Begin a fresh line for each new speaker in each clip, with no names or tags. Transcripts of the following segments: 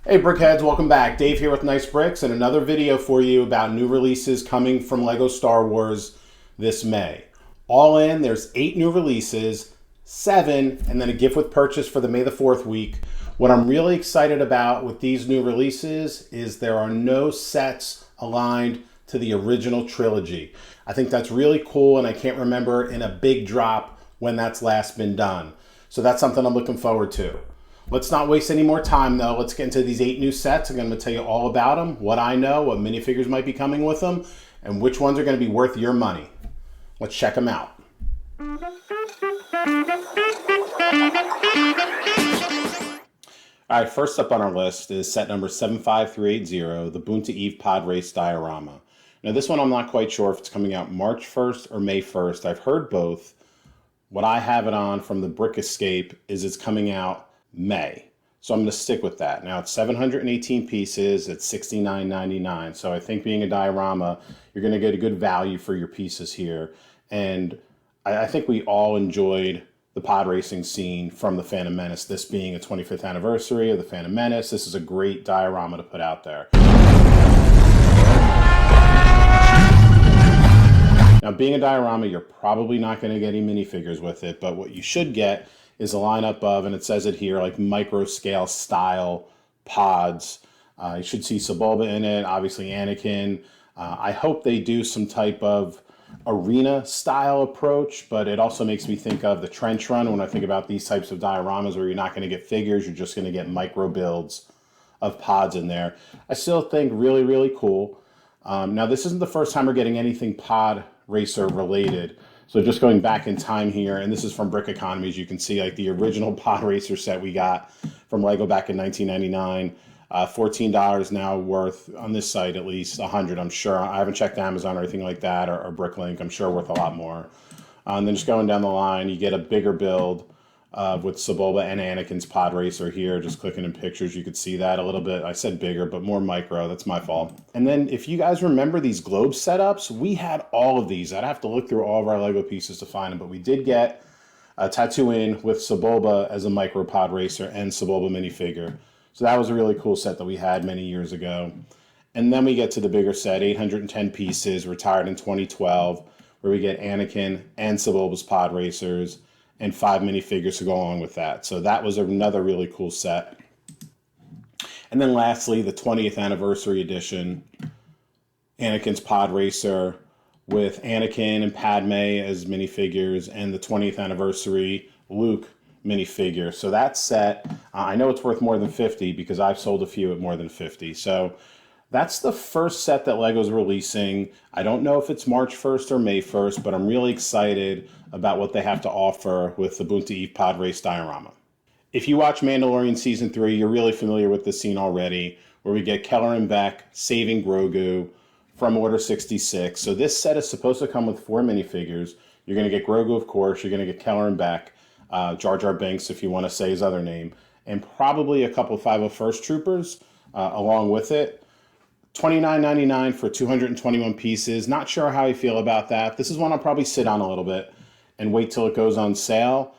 Hey Brickheads, welcome back. Dave here with Nice Bricks and another video for you about new releases coming from LEGO Star Wars this May. All in, there's 8 new releases, 7, and then a gift with purchase for the May the 4th week. What I'm really excited about with these new releases is there are no sets aligned to the original trilogy. I think that's really cool, and I can't remember in a big drop when that's last been done. So that's something I'm looking forward to. Let's not waste any more time, though. Let's get into these 8 new sets. I'm going to tell you all about them, what I know, what minifigures might be coming with them, and which ones are going to be worth your money. Let's check them out. All right, first up on our list is set number 75380, the Boonta Eve Pod Race Diorama. Now, this one I'm not quite sure if it's coming out March 1st or May 1st. I've heard both. What I have it on from the Brick Escape is it's coming out May. So I'm going to stick with that. Now it's 718 pieces at $69.99. So I think being a diorama, you're going to get a good value for your pieces here. And I think we all enjoyed the pod racing scene from the Phantom Menace. This being a 25th anniversary of the Phantom Menace, this is a great diorama to put out there. Now, being a diorama, you're probably not going to get any minifigures with it, but what you should get is a lineup of, and it says it here, like micro scale style pods. You should see Sebulba in it, obviously Anakin. I hope they do some type of arena style approach, but it also makes me think of the trench run when I think about these types of dioramas where you're not going to get figures, you're just going to get micro builds of pods in there. I still think really, really cool. Now, this isn't the first time we're getting anything pod racer related. So just going back in time here, and this is from Brick Economy, as you can see, like the original pod racer set we got from LEGO back in 1999, $14 now worth, on this site at least, $100, I'm sure. I haven't checked Amazon or anything like that, or Bricklink, I'm sure worth a lot more. And then just going down the line, you get a bigger build with Sebulba and Anakin's pod racer here. Just clicking in pictures, you could see that a little bit. I said bigger, but more micro. That's my fault. And then if you guys remember these globe setups, we had all of these. I'd have to look through all of our LEGO pieces to find them, but we did get a Tatooine with Sebulba as a micro pod racer and Sebulba minifigure. So that was a really cool set that we had many years ago. And then we get to the bigger set, 810 pieces, retired in 2012, where we get Anakin and Sebulba's pod racers and 5 minifigures to go along with that. So that was another really cool set. And then lastly, the 20th anniversary edition, Anakin's pod racer with Anakin and Padme as minifigures, and the 20th anniversary Luke minifigure. So that set, I know it's worth more than 50 because I've sold a few at more than 50. So that's the first set that LEGO's releasing. I don't know if it's March 1st or May 1st, but I'm really excited about what they have to offer with the Boonta Eve Pod Race Diorama. If you watch Mandalorian Season 3, you're really familiar with the scene already, where we get Keller and Beck saving Grogu from Order 66. So this set is supposed to come with 4 minifigures. You're going to get Grogu, of course. You're going to get Keller and Beck, Jar Jar Binks, if you want to say his other name, and probably a couple of 501st Troopers along with it. $29.99 for 221 pieces. Not sure how I feel about that. This is one I'll probably sit on a little bit and wait till it goes on sale.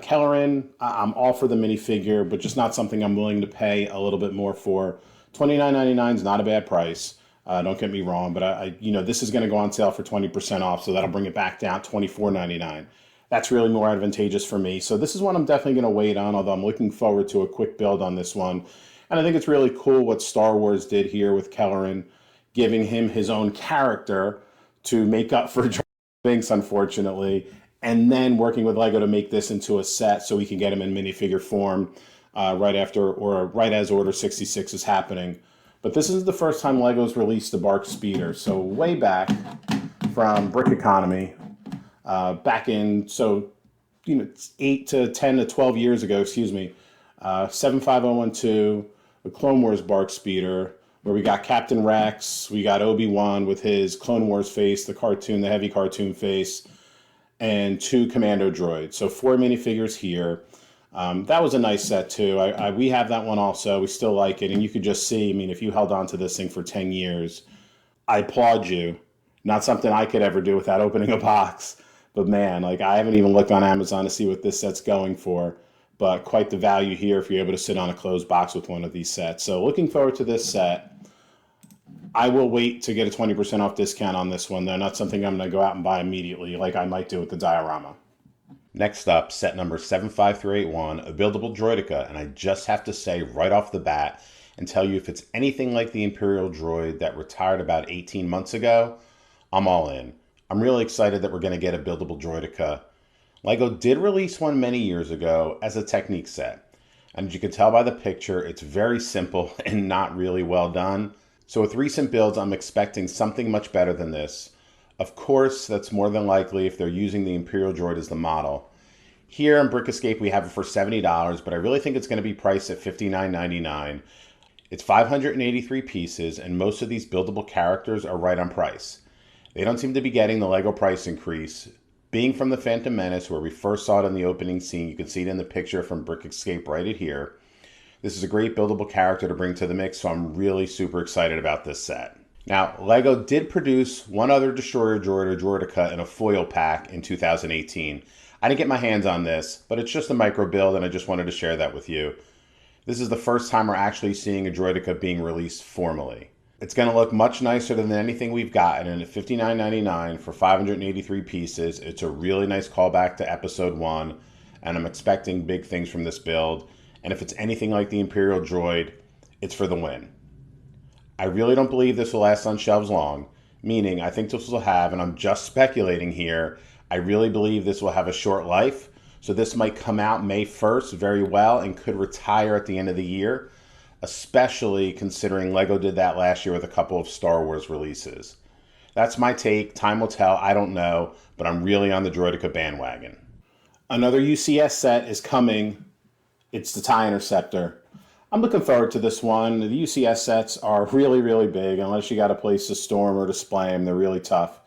Kellerin, I'm all for the minifigure, but just not something I'm willing to pay a little bit more for. $29.99 is not a bad price. Don't get me wrong, but this is going to go on sale for 20% off, so that'll bring it back down $24.99. That's really more advantageous for me. So this is one I'm definitely going to wait on, although I'm looking forward to a quick build on this one. And I think it's really cool what Star Wars did here with Kellerin, giving him his own character to make up for Jar Binks, unfortunately, and then working with LEGO to make this into a set so we can get him in minifigure form right after or right as Order 66 is happening. But this is the first time LEGO's released the Bark Speeder. So way back from Brick Economy, back in, 8 to 10 to 12 years ago, 75012, the Clone Wars Bark Speeder, where we got Captain Rex, we got Obi-Wan with his Clone Wars face, the cartoon, the heavy cartoon face, and 2 Commando droids. So 4 minifigures here. That was a nice set too. We have that one also. We still like it, and you could just see, if you held on to this thing for 10 years, I applaud you. Not something I could ever do without opening a box. But man, I haven't even looked on Amazon to see what this set's going for. but quite the value here if you're able to sit on a closed box with one of these sets. So looking forward to this set. I will wait to get a 20% off discount on this one, though. Not something I'm going to go out and buy immediately like I might do with the diorama. Next up, set number 75381, a buildable droideka, and I just have to say right off the bat and tell you if it's anything like the Imperial droid that retired about 18 months ago, I'm all in. I'm really excited that we're going to get a buildable droideka. LEGO did release one many years ago as a Technique set, and as you can tell by the picture, it's very simple and not really well done. So with recent builds, I'm expecting something much better than this. Of course, that's more than likely if they're using the Imperial droid as the model. Here in Brick Escape, we have it for $70, but I really think it's going to be priced at $59.99. It's 583 pieces, and most of these buildable characters are right on price. They don't seem to be getting the LEGO price increase. Being from the Phantom Menace, where we first saw it in the opening scene, you can see it in the picture from Brick Escape right here. This is a great buildable character to bring to the mix, so I'm really super excited about this set. Now, LEGO did produce one other Destroyer droid or droideka in a foil pack in 2018. I didn't get my hands on this, but it's just a micro build, and I just wanted to share that with you. This is the first time we're actually seeing a droideka being released formally. It's going to look much nicer than anything we've gotten, and at $59.99 for 583 pieces, it's a really nice callback to Episode 1, and I'm expecting big things from this build. And if it's anything like the Imperial droid, it's for the win. I really don't believe this will last on shelves long, meaning I think this will have, and I'm just speculating here, I really believe this will have a short life. So this might come out May 1st very well and could retire at the end of the year, especially considering LEGO did that last year with a couple of Star Wars releases. That's my take. Time will tell. I don't know, but I'm really on the droideka bandwagon. Another UCS set is coming. It's the TIE Interceptor. I'm looking forward to this one. The UCS sets are really, really big. Unless you got a place to store them or display them, they're really tough.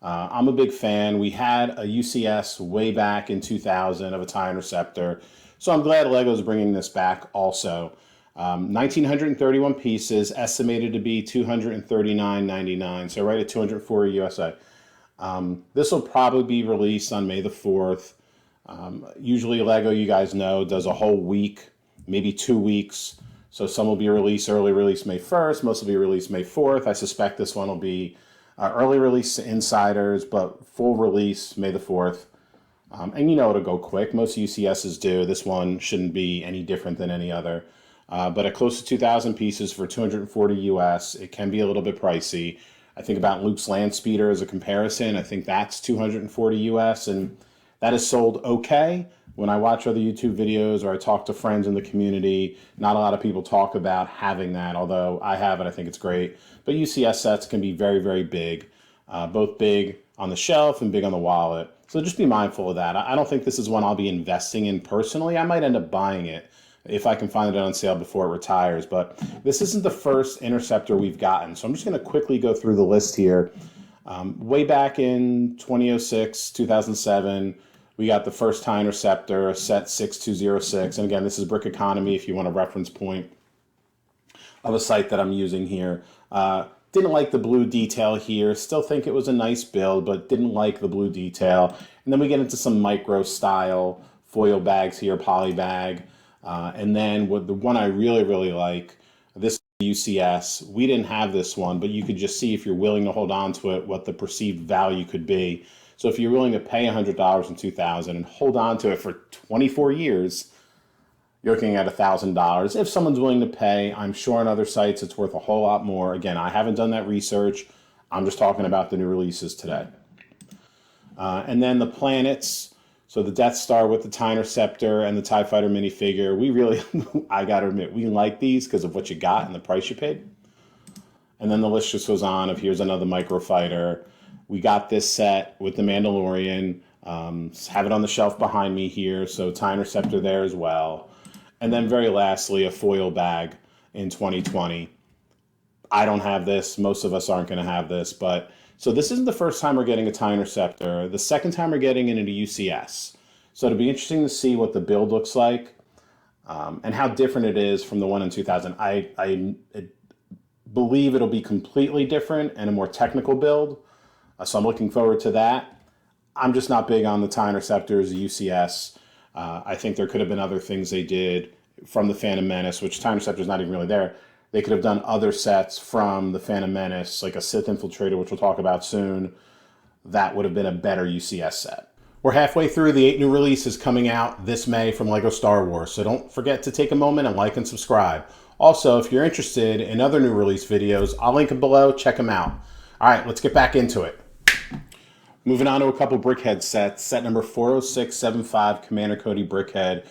I'm a big fan. We had a UCS way back in 2000 of a TIE Interceptor, so I'm glad LEGO's bringing this back also. 1,931 pieces, estimated to be $239.99, so right at $240 USA. This will probably be released on May the 4th. Usually LEGO, you guys know, does a whole week, maybe 2 weeks. So some will be released early release May 1st, most will be released May 4th. I suspect this one will be early release to insiders, but full release May the 4th. And you know it'll go quick. Most UCSs do. This one shouldn't be any different than any other. But at close to 2,000 pieces for $240 US, it can be a little bit pricey. I think about Luke's Land Speeder as a comparison. I think that's $240 US, and that is sold okay. When I watch other YouTube videos or I talk to friends in the community, not a lot of people talk about having that, although I have it, I think it's great. But UCS sets can be very, very big, both big on the shelf and big on the wallet. So just be mindful of that. I don't think this is one I'll be investing in personally. I might end up buying it if I can find it on sale before it retires. But this isn't the first Interceptor we've gotten. So I'm just going to quickly go through the list here. Way back in 2006, 2007, we got the first TIE Interceptor, set 6206. And again, this is Brick Economy if you want a reference point of a site that I'm using here. Didn't like the blue detail here. Still think it was a nice build, but didn't like the blue detail. And then we get into some micro style foil bags here, poly bag. And then the one I really, really like, this UCS. We didn't have this one, but you could just see if you're willing to hold on to it, what the perceived value could be. So if you're willing to pay $100 in 2000 and hold on to it for 24 years, you're looking at $1,000. If someone's willing to pay, I'm sure on other sites it's worth a whole lot more. Again, I haven't done that research. I'm just talking about the new releases today. And then the planets. So the Death Star with the TIE Interceptor and the TIE Fighter minifigure. We really, I got to admit, we like these because of what you got and the price you paid. And then the list just goes on of here's another microfighter. We got this set with the Mandalorian. Have it on the shelf behind me here. So TIE Interceptor there as well. And then very lastly, a foil bag in 2020. I don't have this. Most of us aren't going to have this. But so this isn't the first time we're getting a TIE Interceptor. The second time we're getting it into UCS. So it'll be interesting to see what the build looks like and how different it is from the one in 2000. I believe it'll be completely different and a more technical build. So I'm looking forward to that. I'm just not big on the TIE Interceptors, UCS. I think there could have been other things they did from the Phantom Menace, which Time Interceptor's not even really there. They could have done other sets from the Phantom Menace, like a Sith Infiltrator, which we'll talk about soon. That would have been a better UCS set. We're halfway through the 8 new releases coming out this May from LEGO Star Wars, so don't forget to take a moment and like and subscribe. Also, if you're interested in other new release videos, I'll link them below. Check them out. All right, let's get back into it. Moving on to a couple Brickhead sets. Set number 40675, Commander Cody Brickhead.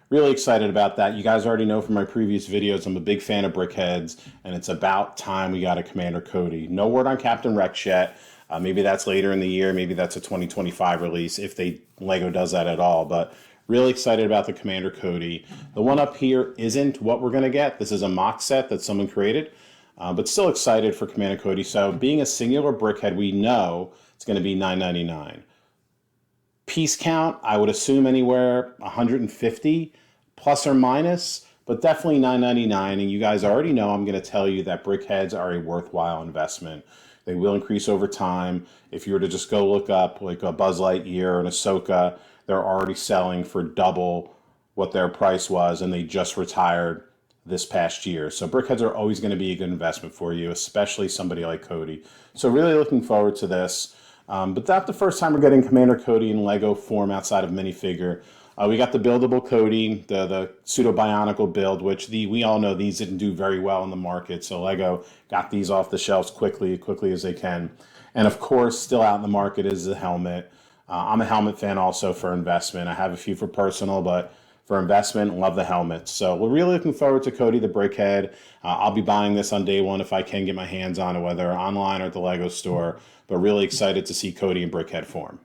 Really excited about that. You guys already know from my previous videos, I'm a big fan of Brickheads, and it's about time we got a Commander Cody. No word on Captain Rex yet. Maybe that's later in the year. Maybe that's a 2025 release if LEGO does that at all. But really excited about the Commander Cody. The one up here isn't what we're going to get. This is a mock set that someone created, but still excited for Commander Cody. So being a singular Brickhead, we know it's going to be $9.99. Piece count, I would assume anywhere 150 plus or minus, but definitely $9.99. And you guys already know I'm going to tell you that Brickheads are a worthwhile investment. They will increase over time. If you were to just go look up like a Buzz Lightyear or an Ahsoka, they're already selling for double what their price was, and they just retired this past year. So Brickheads are always going to be a good investment for you, especially somebody like Cody. So really looking forward to this. But that's the first time we're getting Commander Cody in LEGO form outside of minifigure. We got the buildable Cody, the pseudo-bionicle build, which we all know these didn't do very well in the market. So LEGO got these off the shelves quickly as they can. And of course, still out in the market is the helmet. I'm a helmet fan also for investment. I have a few for personal, but for investment, love the helmets. So we're really looking forward to Cody the Brickhead. I'll be buying this on day one if I can get my hands on it, whether online or at the LEGO store. But really excited to see Cody in Brickhead form.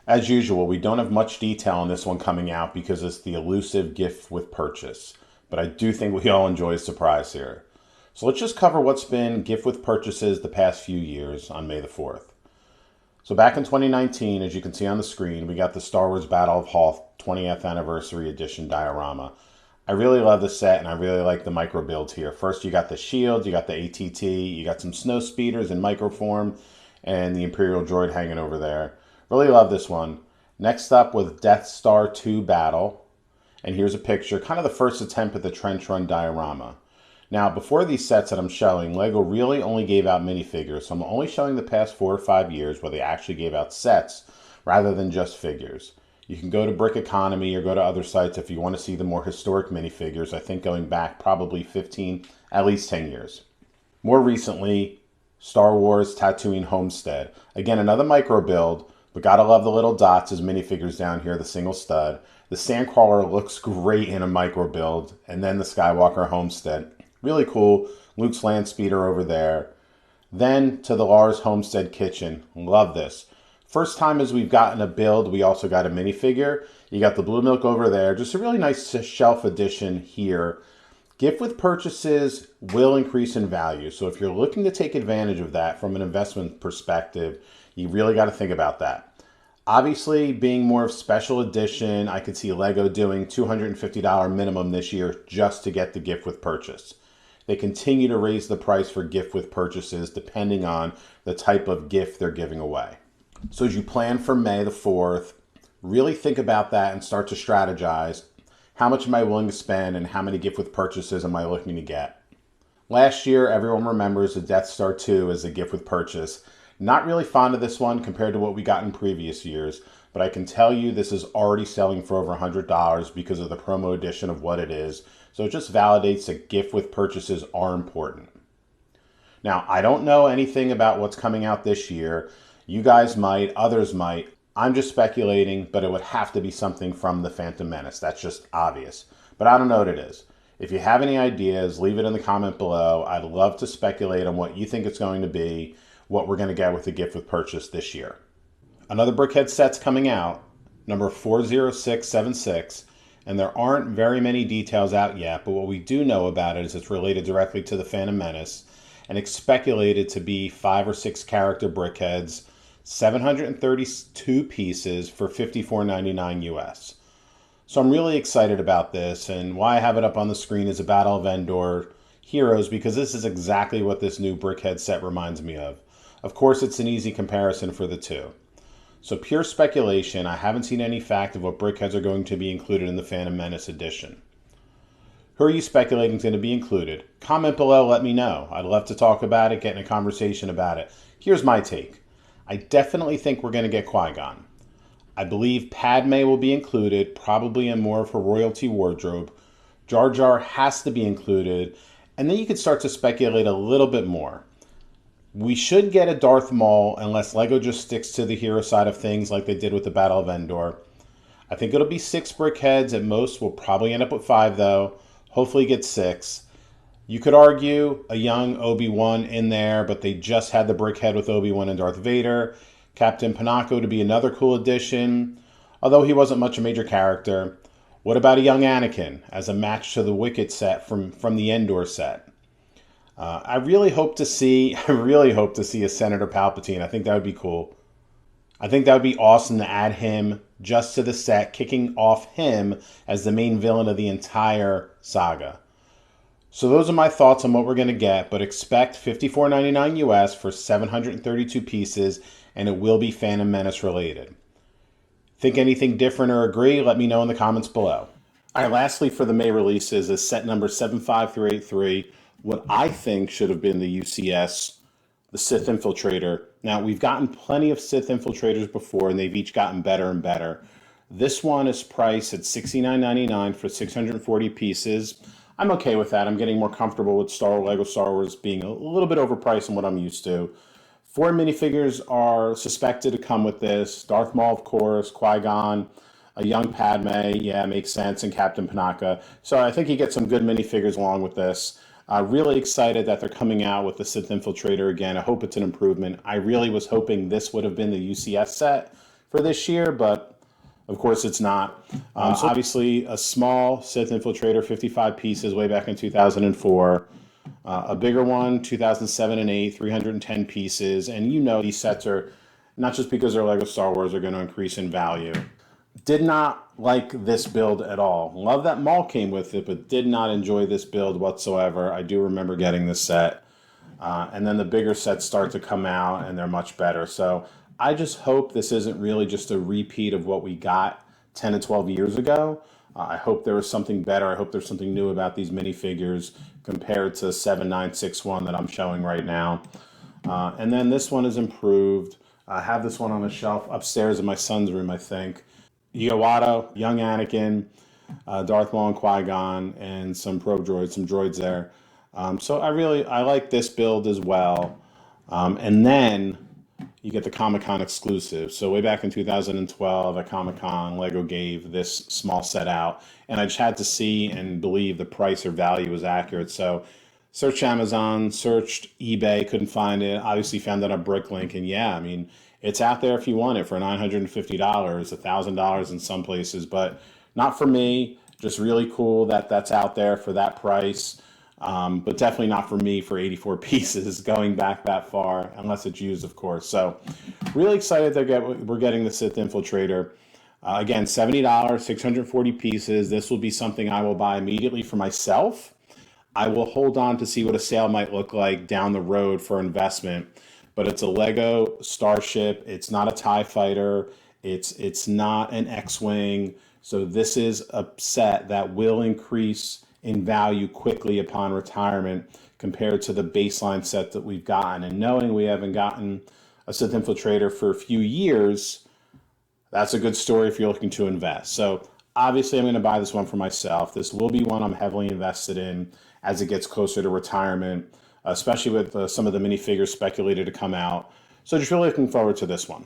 As usual, we don't have much detail on this one coming out because it's the elusive gift with purchase. But I do think we all enjoy a surprise here. So let's just cover what's been gift with purchases the past few years on May the 4th. So back in 2019, as you can see on the screen, we got the Star Wars Battle of Hoth 20th Anniversary Edition diorama. I really love the set, and I really like the micro builds here. First, you got the shield, you got the ATT, you got some snow speeders in micro form, and the Imperial droid hanging over there. Really love this one. Next up with Death Star 2 Battle. And here's a picture, kind of the first attempt at the Trench Run diorama. Now, before these sets that I'm showing, LEGO really only gave out minifigures. So I'm only showing the past 4 or 5 years where they actually gave out sets rather than just figures. You can go to Brick Economy or go to other sites if you want to see the more historic minifigures. I think going back probably 15, at least 10 years. More recently, Star Wars Tatooine Homestead. Again, another micro build. But gotta love the little dots as minifigures down here, the single stud. The Sandcrawler looks great in a micro build. And then the Skywalker Homestead. Really cool. Luke's land speeder over there. Then to the Lars Homestead Kitchen. Love this. First time as we've gotten a build, we also got a minifigure. You got the blue milk over there. Just a really nice shelf edition here. Gift with purchases will increase in value. So if you're looking to take advantage of that from an investment perspective, you really got to think about that. Obviously, being more of special edition, I could see LEGO doing $250 minimum this year just to get the gift with purchase. They continue to raise the price for gift with purchases depending on the type of gift they're giving away. So as you plan for May the 4th, really think about that and start to strategize. How much am I willing to spend and how many gift with purchases am I looking to get? Last year, everyone remembers the Death Star 2 as a gift with purchase. Not really fond of this one compared to what we got in previous years, but I can tell you this is already selling for over $100 because of the promo edition of what it is. So it just validates that gift with purchases are important. Now, I don't know anything about what's coming out this year. You guys might, others might. I'm just speculating, but it would have to be something from the Phantom Menace. That's just obvious. But I don't know what it is. If you have any ideas, leave it in the comment below. I'd love to speculate on what you think it's going to be, what we're going to get with the gift with purchase this year. Another Brickhead set's coming out, number 40676, and there aren't very many details out yet, but what we do know about it is it's related directly to the Phantom Menace, and it's speculated to be 5 or 6 character Brickheads, 732 pieces for $54.99 US. So I'm really excited about this, and why I have it up on the screen is a Battle of Endor Heroes, because this is exactly what this new Brickhead set reminds me of. Of course, it's an easy comparison for the two. So pure speculation, I haven't seen any fact of what brickheads are going to be included in the Phantom Menace edition. Who are you speculating is going to be included? Comment below, let me know. I'd love to talk about it, get in a conversation about it. Here's my take. I definitely think we're going to get Qui-Gon. I believe Padme will be included, probably in more of her royalty wardrobe. Jar Jar has to be included, and then you could start to speculate a little bit more. We should get a Darth Maul unless LEGO just sticks to the hero side of things like they did with the Battle of Endor. I think it'll be 6 brickheads at most. We'll probably end up with 5 though. Hopefully get 6. You could argue a young Obi-Wan in there, but they just had the brickhead with Obi-Wan and Darth Vader. Captain Panako to be another cool addition, although he wasn't much a major character. What about a young Anakin as a match to the Wicket set from the Endor set? I really hope to see a Senator Palpatine. I think that would be cool. I think that would be awesome to add him just to the set, kicking off him as the main villain of the entire saga. So those are my thoughts on what we're going to get, but expect $54.99 US for 732 pieces, and it will be Phantom Menace related. Think anything different or agree? Let me know in the comments below. All right, lastly for the May releases is set number 75383. What I think should have been the UCS, the Sith Infiltrator. Now, we've gotten plenty of Sith Infiltrators before, and they've each gotten better and better. This one is priced at $69.99 for 640 pieces. I'm okay with that. I'm getting more comfortable with LEGO Star Wars being a little bit overpriced than what I'm used to. 4 minifigures are suspected to come with this. Darth Maul, of course, Qui-Gon, a young Padme, yeah, makes sense, and Captain Panaka. So I think you get some good minifigures along with this. Really excited that they're coming out with the Sith Infiltrator again. I hope it's an improvement. I really was hoping this would have been the UCS set for this year, but of course it's not. So obviously a small Sith Infiltrator, 55 pieces way back in 2004. A bigger one, 2007 and 8, 310 pieces. And you know these sets are, not just because they're LEGO Star Wars, are going to increase in value. Did not like this build at all. Love that Maul came with it, but did not enjoy this build whatsoever. I do remember getting this set. And then the bigger sets start to come out, and they're much better. So I just hope this isn't really just a repeat of what we got 10 to 12 years ago. I hope there was something better. I hope there's something new about these minifigures compared to 7961 that I'm showing right now. And then this one is improved. I have this one on a shelf upstairs in my son's room, I think. Watto, young Anakin, Darth Maul and Qui-Gon, and some probe droids, some droids there. So I like this build as well. And then you get the Comic-Con exclusive. So way back in 2012 at Comic-Con, LEGO gave this small set out. And I just had to see and believe the price or value was accurate. So searched Amazon, searched eBay, couldn't find it. Obviously found it on Bricklink. And yeah, I mean, it's out there if you want it for $950, $1,000 in some places, but not for me. Just really cool that that's out there for that price, but definitely not for me for 84 pieces going back that far, unless it's used, of course. So really excited that we're getting the Sith Infiltrator. Again, $70, 640 pieces. This will be something I will buy immediately for myself. I will hold on to see what a sale might look like down the road for investment. But it's a LEGO Starship. It's not a TIE fighter. It's not an X-Wing. So this is a set that will increase in value quickly upon retirement compared to the baseline set that we've gotten. And knowing we haven't gotten a Sith Infiltrator for a few years, that's a good story if you're looking to invest. So obviously I'm going to buy this one for myself. This will be one I'm heavily invested in as it gets closer to retirement, especially with some of the minifigures speculated to come out. So just really looking forward to this one.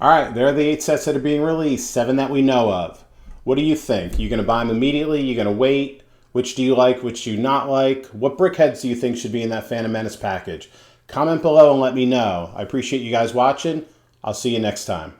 All right, there are the 8 sets that are being released, 7 that we know of. What do you think? You going to buy them immediately? You going to wait? Which do you like? Which do you not like? What brickheads do you think should be in that Phantom Menace package? Comment below and let me know. I appreciate you guys watching. I'll see you next time.